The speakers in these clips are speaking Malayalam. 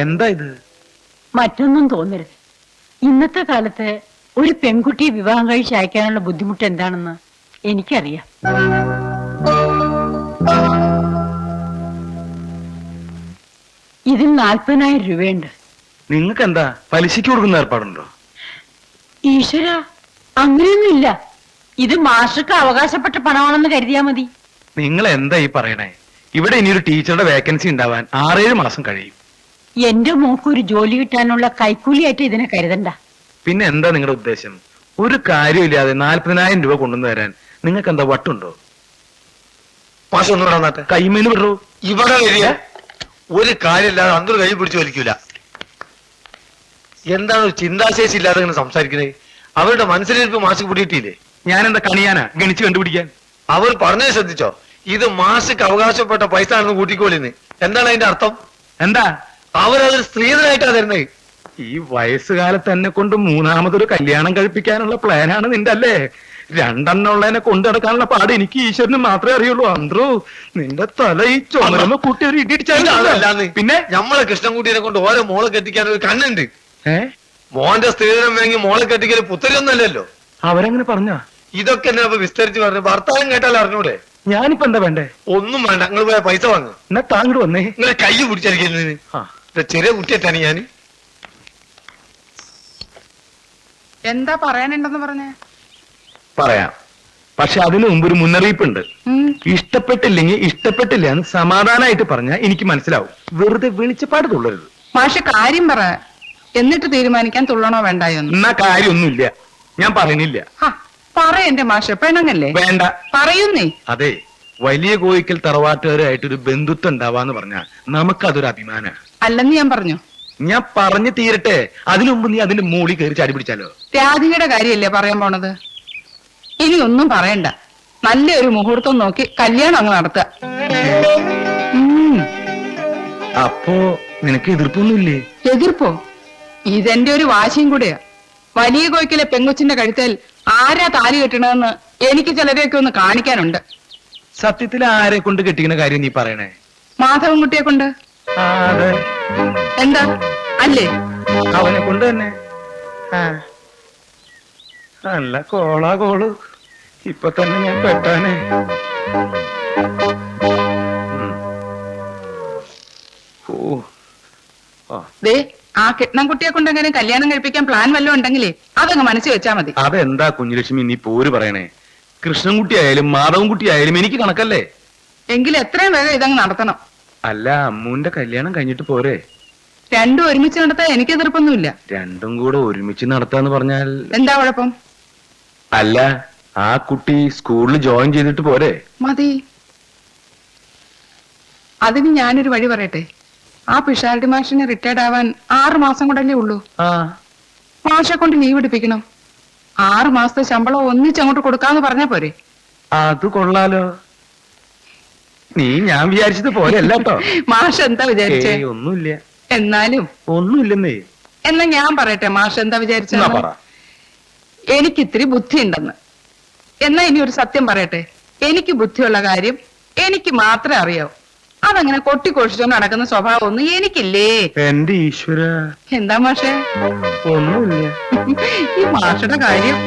എന്താ ഇത്? മറ്റൊന്നും തോന്നരുത്. ഇന്നത്തെ കാലത്ത് ഒരു പെൺകുട്ടിയെ വിവാഹം കഴിച്ച് അയക്കാനുള്ള ബുദ്ധിമുട്ട് എന്താണെന്ന് എനിക്കറിയാം. ഇതിൽ 40,000 രൂപയുണ്ട്. നിങ്ങൾക്ക് എന്താ പലിശയ്ക്ക് കൊടുക്കുന്ന ഏർപ്പാടുണ്ടോ? ഈശ്വര, അങ്ങനെയൊന്നുമില്ല. ഇത് മാഷക്ക് അവകാശപ്പെട്ട പണമാണെന്ന് കരുതിയാ മതി. നിങ്ങൾ എന്താ ഈ പറയണേ? ഇവിടെ ഇനി ഒരു ടീച്ചറുടെ വേക്കൻസി ഉണ്ടാവാൻ 6-7 മാസം കഴിയും. എന്റെ മോക്ക് ഒരു ജോലി കിട്ടാനുള്ള കൈക്കൂലിയായിട്ട് ഇതിനെ കരുതണ്ട. പിന്നെ എന്താ നിങ്ങളുടെ ഉദ്ദേശം? ഒരു കാര്യമില്ലാതെ 40,000 രൂപ കൊണ്ടുവന്ന് തരാൻ നിങ്ങൾക്ക് എന്താ വട്ടുണ്ടോ? മാസം ഒന്നും ഇടാന്നാട്ടെ, കൈമേന്ന് വിടൂ. ഇവിടെ വരിക. ഒരു കാര്യമില്ലാതെ അന്തർ കൈ പിടിച്ചു വലിക്കൂല. എന്താണ് ഒരു ചിന്താശേഷി ഇല്ലാതെ ഇങ്ങനെ സംസാരിക്കുന്നത്? അവരുടെ മനസ്സിലിരിപ്പ് മാഷ് പിടിയിട്ടില്ലേ? ഞാൻ എന്താ കണിയാനാ ഗണിച്ച് കണ്ടുപിടിക്കാൻ? അവർ പറഞ്ഞത് ശ്രദ്ധിച്ചോ? ഇത് മാഷക്ക് അവകാശപ്പെട്ട പൈസ ആണെന്ന് കൂട്ടിക്കോളിന്ന്. എന്താണ് അതിന്റെ അർത്ഥം? എന്താ അവരതൊരു സ്ത്രീധനായിട്ടാ തരുന്നത്. ഈ വയസ്സുകാലത്ത് എന്നെ കൊണ്ട് 3ാമതൊരു കല്യാണം കഴിപ്പിക്കാനുള്ള പ്ലാനാണ് നിന്റെ അല്ലേ? 2 ഉള്ളതിനെ കൊണ്ടു നടക്കാനുള്ള പാട് എനിക്ക് ഈശ്വരന് മാത്രമേ അറിയുള്ളൂ. അന്ത്രു, നിന്റെ തല ഈ ചുമരമ്മ കൂട്ടി ഒരു ഇടിച്ചാൽ പിന്നെ നമ്മളെ കൃഷ്ണൻകുട്ടിയെ കൊണ്ട് ഓരോ മോളെ കെട്ടിക്കാൻ ഒരു കണ്ണുണ്ട്. മോന്റെ സ്ത്രീധനം വാങ്ങി മോളെ കെട്ടിക്കല് പുത്തരിയൊന്നല്ലല്ലോ. അവരെങ്ങനെ പറഞ്ഞ? ഇതൊക്കെ എന്നെ അപ്പൊ വിസ്തരിച്ച് പറഞ്ഞു. ഭർത്താവും കേട്ടാൽ അറിഞ്ഞൂടെ? ഞാനിപ്പോ എന്താ വേണ്ടേ? ഒന്നും വേണ്ട, നിങ്ങൾ പോയ പൈസ വാങ്ങും. എന്നാ താങ്കൾ വന്നേ. നിങ്ങളെ കൈ പിടിച്ചിരിക്കുന്നതിന് ചെറിയ കുട്ടിയെത്താണ് ഞാൻ. എന്താ പറയാനുണ്ടെന്ന് പറഞ്ഞേ? പറയാം, പക്ഷെ അതിനു മുമ്പ് ഒരു മുന്നറിയിപ്പുണ്ട്. ഇഷ്ടപ്പെട്ടില്ലെങ്കിൽ ഇഷ്ടപ്പെട്ടില്ല എന്ന് സമാധാനമായിട്ട് പറഞ്ഞാൽ എനിക്ക് മനസ്സിലാവും. വെറുതെ വെളിച്ചപ്പാട് തുള്ളരുത്. മാഷ് കാര്യം പറ, എന്നിട്ട് തീരുമാനിക്കാൻ തുള്ളണോ വേണ്ടായോന്ന്. എന്നാ കാര്യമൊന്നുമില്ല, ഞാൻ പറയുന്നില്ല. പറ എന്റെ മാഷ്, പെണ്ണങ്ങല്ലേ? വേണ്ട, പറയുന്നേ. അതെ, വലിയ കോയിക്കൽ തറവാട്ടുകാരായിട്ടൊരു ബന്ധുത്വം ഉണ്ടാവാന്ന് പറഞ്ഞാൽ നമുക്കതൊരു അഭിമാനാ. അല്ലെന്ന് ഞാൻ പറഞ്ഞു. ഞാൻ പറഞ്ഞു തീരട്ടെ, അതിനുമുമ്പ് നീ അതിന്റെ മൂളി കയറി ചാടി പിടിച്ചാലോ? രാധികയുടെ കാര്യല്ലേ പറയാൻ പോണത്. ഇനി ഒന്നും പറയണ്ട, നല്ലൊരു മുഹൂർത്തം നോക്കി കല്യാണം അങ്ങ് നടത്തുക. അപ്പോ നിനക്ക് എതിർപ്പൊന്നുമില്ലേ? എതിർപ്പോ? ഇതെന്റെ ഒരു വാശിയും കൂടെയാ. വലിയ കോയിക്കലെ പെങ്കൊച്ചിന്റെ കഴുത്തേൽ ആരാ താലി കെട്ടണമെന്ന് എനിക്ക് ചിലരെയൊക്കെ ഒന്ന് കാണിക്കാനുണ്ട്. സത്യത്തിൽ ആരെ കൊണ്ട് കെട്ടിക്കുന്ന കാര്യം നീ പറയണേ? മാധവൻകുട്ടിയെ കൊണ്ട്. അതെ. എന്താ അല്ലേ? അവനെ കൊണ്ട് തന്നെ. നല്ല കോളാ കോള്. ഇപ്പൊ തന്നെ ഞാൻ പെട്ടാനെ. ദേ, ആ കിട്ടണംകുട്ടിയെ കൊണ്ട് എങ്ങനെ കല്യാണം കഴിപ്പിക്കാൻ പ്ലാൻ വല്ലതും ഉണ്ടെങ്കിലേ അതങ്ങ് മനസ്സിൽ വെച്ചാ മതി. അതെന്താ കുഞ്ഞുലക്ഷ്മി നീ പോര് പറയണേ? കൃഷ്ണൻകുട്ടി ആയാലും മാധവൻകുട്ടി ആയാലും എനിക്ക് കണക്കല്ലേ? എങ്കിലും എത്രയും വേഗം ഇതങ്ങ് നടത്തണം. അല്ല, അമ്മൂന്റെ കല്യാണം കഴിഞ്ഞിട്ട് പോരെ? രണ്ടും ഒരുമിച്ച് നടത്താൻ എനിക്ക് എതിർപ്പൊന്നുമില്ല. രണ്ടും കൂടെ ഒരുമിച്ച് നടത്താന്ന് പറഞ്ഞാൽ എന്താ കുഴപ്പം? അല്ല, ആ കുട്ടി സ്കൂളിൽ ജോയിൻ ചെയ്തിട്ട് പോരെ? മതി. അതിന് ഞാനൊരു വഴി പറയട്ടെ. ആ പിഷാരടി മാഷിന് റിട്ടയർഡ് ആവാൻ 6 മാസം കൊണ്ടല്ലേ ഉള്ളൂ. മാഷെ കൊണ്ട് ലീവ് എടുപ്പിക്കണം. 6 മാസത്തെ ശമ്പളം ഒന്നിച്ചങ്ങോട്ട് കൊടുക്കാന്ന് പറഞ്ഞാ പോരെ? അത് കൊള്ളാലോ. നീ ഞാൻ വിചാരിച്ചത് പോലെ അല്ലാട്ടോ. മാഷ് എന്താ വിചാരിച്ചേ? ഒന്നുമില്ല. എന്നാലും ഒന്നുമില്ലെന്നേ. എന്നാ ഞാൻ പറയട്ടെ മാഷ് എന്താ വിചാരിച്ച? എനിക്ക് ഇത്തിരി ബുദ്ധി ഉണ്ടെന്ന്. എന്നാ ഇനി ഒരു സത്യം പറയട്ടെ. എനിക്ക് ബുദ്ധിയുള്ള കാര്യം എനിക്ക് മാത്രമേ അറിയാവൂ. അതങ്ങനെ കൊട്ടിക്കൊഴിച്ചോണ്ട് നടക്കുന്ന സ്വഭാവം ഒന്നും എനിക്കില്ലേ. എന്റെ ഈശ്വര. എന്താ മാഷേ? ഒന്നുമില്ല. ഈ മാഷയുടെ കാര്യം.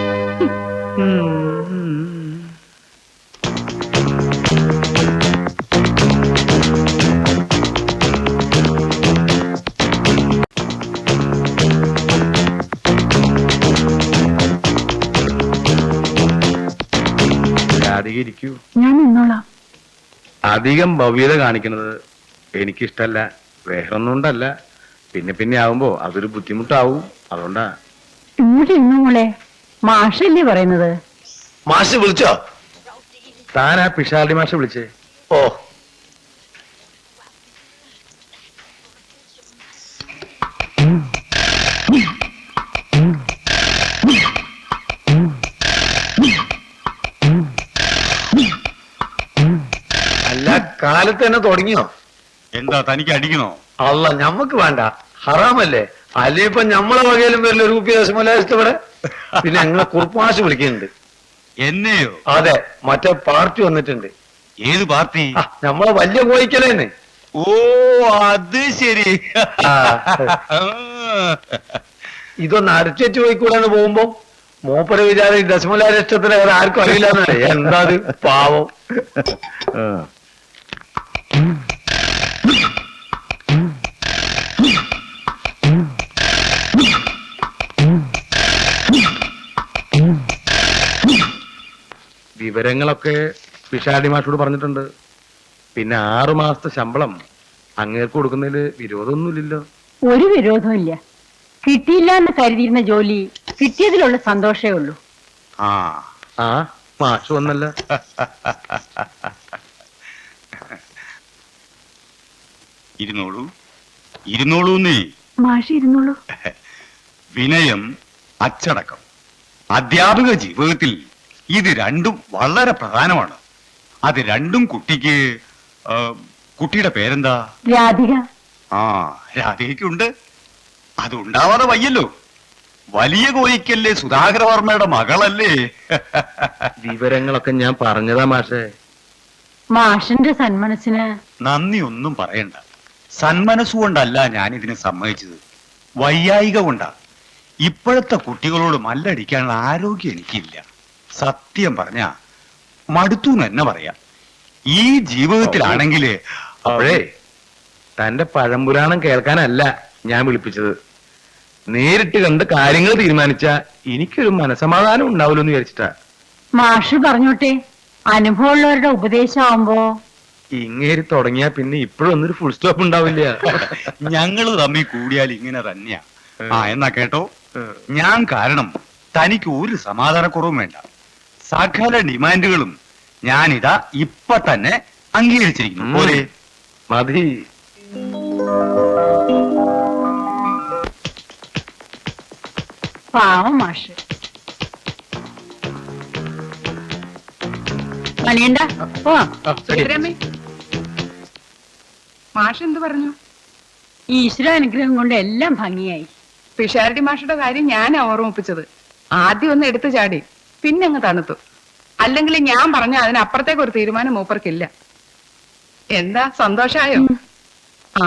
ഞാൻ നിന്നോളാം. അധികം ഭവ്യത കാണിക്കുന്നത് എനിക്കിഷ്ടല്ല. വേറൊന്നും കൊണ്ടല്ല, പിന്നെ പിന്നെ ആവുമ്പോ അതൊരു ബുദ്ധിമുട്ടാവും. അതുകൊണ്ടാ. ഇങ്ങോട്ട് ഇന്നു മോളെ, മാഷല്ലേ പറയുന്നത്? മാഷ് വിളിച്ചോ? താൻ ആ പിഷാരടി മാഷ വിളിച്ചേ? ഓ, അല്ല, കാലത്ത് തന്നെ തുടങ്ങിയോ? എന്താ തനിക്ക് അടിക്കണോ? അല്ല, ഞമ്മക്ക് വേണ്ട, ഹറാമല്ലേ. അല്ലെ ഇപ്പൊ ഞമ്മളെ വകയിലും വരില്ല ഒരു കുപ്പി ദശമല്ലാഷ്ടവിടെ. പിന്നെ ഞങ്ങളെ കുറുപ്പാശ് വിളിക്കുന്നുണ്ട്. എന്നെയോ? അതെ, മറ്റേ പാർട്ടി വന്നിട്ടുണ്ട്. ഏത് പാർട്ടി? നമ്മളെ വലിയ കോയിക്കലേന്ന്. ഓ അത് ശരി. ഇതൊന്ന് അരച്ചു പോയിക്കൂടാന്ന് പോകുമ്പോ മൂപ്പര വിചാരം ദശമൂലാരിഷ്ടത്തിന് വേറെ ആർക്കും അറിയില്ല. എന്താ അത് പാവം. വിവരങ്ങളൊക്കെ പിഷാരടി മാഷോട് പറഞ്ഞിട്ടുണ്ട്. പിന്നെ 6 മാസത്തെ ശമ്പളം അങ്ങേർക്ക് കൊടുക്കുന്നതില് വിരോധമൊന്നുമില്ലല്ലോ? ഒരു വിരോധവും ഇല്ല. കിട്ടിയില്ല എന്ന് കരുതിയിരുന്ന ജോലി കിട്ടിയതിലുള്ള സന്തോഷമേ ഉള്ളൂ. ആ ആ മാഷ് വന്നല്ല. ഇരുന്നോളൂ ഇരുന്നോളൂന്നേ. മാഷ് ഇരുന്നോളൂ. വിനയം, അച്ചടക്കം, അധ്യാപക ജീവിതത്തിൽ ഇത് രണ്ടും വളരെ പ്രധാനമാണ്. അത് രണ്ടും കുട്ടിക്ക് കുട്ടിയുടെ പേരെന്താ? രാധിക. ആ രാധികയ്ക്കുണ്ട്. അത് ഉണ്ടാവാതെ വയ്യല്ലോ. വലിയ കോയിക്കല്ലേ സുധാകരവർമ്മയുടെ മകളല്ലേ? വിവരങ്ങളൊക്കെ ഞാൻ പറഞ്ഞതാ മാഷേ. മാഷിന്റെ സന്മനസ്സിന് നന്ദി ഒന്നും പറയണ്ട. സന്മനസ്സുകൊണ്ടല്ല ഞാൻ ഇതിന് സമ്മതിച്ചത്, വൈയായിക കൊണ്ടാ. ഇപ്പോഴത്തെ കുട്ടികളോട് മല്ലടിക്കാനുള്ള ആരോഗ്യം എനിക്കില്ല. സത്യം പറഞ്ഞ മടുത്തു തന്നെ പറയാം. ഈ ജീവിതത്തിലാണെങ്കില് അപ്പോഴേ തന്റെ പഴംപുരാണം കേൾക്കാനല്ല ഞാൻ വിളിപ്പിച്ചത്. നേരിട്ട് കണ്ട് കാര്യങ്ങൾ തീരുമാനിച്ച എനിക്കൊരു മനസമാധാനം ഉണ്ടാവുമല്ലോ എന്ന് വിചാരിച്ചിട്ടാ. മാഷ് പറഞ്ഞോട്ടെ, അനുഭവമുള്ളവരുടെ ഉപദേശമാവുമ്പോ. ഇങ്ങേരി തുടങ്ങിയാ പിന്നെ ഇപ്പോഴും ഒന്നൊരു ഫുൾ സ്റ്റോപ്പ് ഉണ്ടാവില്ല. ഞങ്ങള് തമ്മിൽ കൂടിയാൽ ഇങ്ങനെ തന്നെയാ. ആ എന്നാ കേട്ടോ, ഞാൻ കാരണം തനിക്ക് ഒരു സമാധാനക്കുറവും വേണ്ട. സകല ഡിമാൻഡുകളും ഞാനിതാ ഇപ്പൊ തന്നെ അംഗീകരിച്ചിരിക്കുന്നു. പോലെ മതി. പാവം മാഷ്. മണിയണ്ട ഓ സുഭദ്രമ്മേ, മാഷ് എന്ത് പറഞ്ഞു? ഈശ്വര അനുഗ്രഹം കൊണ്ട് എല്ലാം ഭംഗിയായി. പിഷാരടി മാഷയുടെ കാര്യം ഞാനാ ഓർമ്മിപ്പിച്ചത്. ആദ്യം ഒന്ന് എടുത്തു ചാടി, പിന്നെ അങ്ങ് തണുത്തു. അല്ലെങ്കിൽ ഞാൻ പറഞ്ഞ അതിനപ്പുറത്തേക്ക് ഒരു തീരുമാനം മൂപ്പർക്കില്ല. എന്താ സന്തോഷായോ? ആ,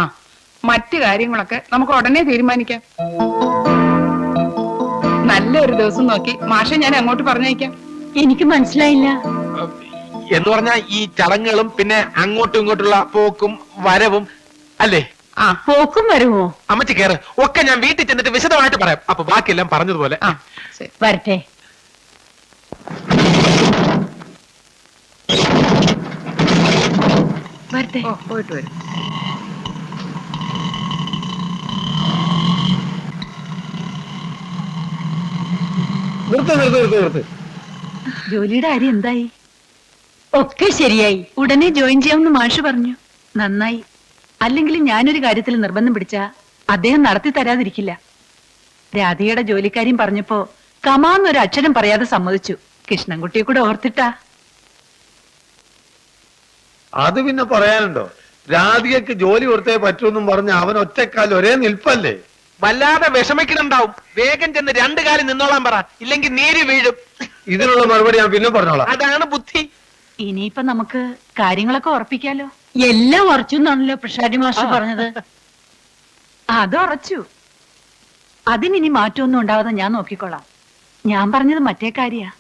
മറ്റു കാര്യങ്ങളൊക്കെ നമുക്ക് ഉടനെ തീരുമാനിക്കാം. നല്ലൊരു ദിവസം നോക്കി മാഷെ ഞാൻ അങ്ങോട്ട് പറഞ്ഞയക്കാം. എനിക്ക് മനസ്സിലായില്ല. എന്ന് പറഞ്ഞാൽ ഈ ചടങ്ങുകളും പിന്നെ അങ്ങോട്ടും ഇങ്ങോട്ടുള്ള പോക്കും വരവും അല്ലേ? ആ പോക്കും വരുമോ? അമ്മച്ചി കേറ്, ഒക്കെ ഞാൻ വീട്ടിൽ ചെന്നിട്ട് വിശദമായിട്ട് പറയാം. അപ്പൊ ബാക്കിയെല്ലാം പറഞ്ഞതുപോലെ. ആ ശരി. വരട്ടെ. വരട്ടെ. ഓ പോയിട്ട് വരും. നിർത്ത്. ജോലിയുടെ കാര്യം എന്തായി? ഒക്കെ ശരിയായി. ഉടനെ ജോയിൻ ചെയ്യാമെന്ന് മാഷ് പറഞ്ഞു. നന്നായി. അല്ലെങ്കിൽ ഞാനൊരു കാര്യത്തിൽ നിർബന്ധം പിടിച്ചാ അദ്ദേഹം നടത്തി തരാതിരിക്കില്ല. രാധികയുടെ ജോലിക്കാര്യം പറഞ്ഞപ്പോ കമാന്നൊരു അക്ഷരം പറയാതെ സമ്മതിച്ചു. കൃഷ്ണൻകുട്ടിയെ കൂടെ ഓർത്തിട്ടാ. അത് പിന്നെ പറയാനുണ്ടോ? രാധികക്ക് ജോലി കൊടുത്തേ പറ്റൂന്നും പറഞ്ഞ അവൻ ഒറ്റക്കാൽ ഒരേ നിൽപ്പല്ലേ. വല്ലാതെ വിഷമിക്കണുണ്ടാവും. വേഗം ചെന്ന് 2 കാലം നിന്നോളാൻ പറ, ഇല്ലെങ്കിൽ നീര് വീഴും. ഇതിനുള്ള മറുപടി ഞാൻ പിന്നെ പറഞ്ഞോളാം. അതാണ് ബുദ്ധി. ഇനിയിപ്പൊ നമുക്ക് കാര്യങ്ങളൊക്കെ ഉറപ്പിക്കാലോ. എല്ലാം ഉറച്ചു എന്നാണല്ലോ പിഷാരടി മാഷ് പറഞ്ഞത്. അത് ഉറച്ചു. അതിനി മാറ്റമൊന്നും ഉണ്ടാവാതെ ഞാൻ നോക്കിക്കോളാം. ഞാൻ പറഞ്ഞത് മറ്റേ കാര്യാ.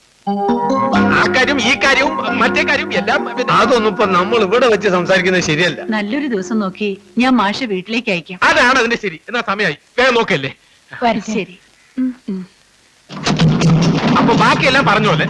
ആ കാര്യം ഈ കാര്യവും മറ്റേ കാര്യവും എല്ലാം അതൊന്നും ഇപ്പൊ നമ്മൾ ഇവിടെ വെച്ച് സംസാരിക്കുന്നത് ശരിയല്ല. നല്ലൊരു ദിവസം നോക്കി ഞാൻ മാഷെ വീട്ടിലേക്ക് അയക്കാം. അതാണ് അതിന്റെ ശരി. എന്നാ സമയമായി, വേഗം നോക്കല്ലേ. വരട്ടെ. ശരി. അപ്പൊ ബാക്കിയെല്ലാം പറഞ്ഞ പോലെ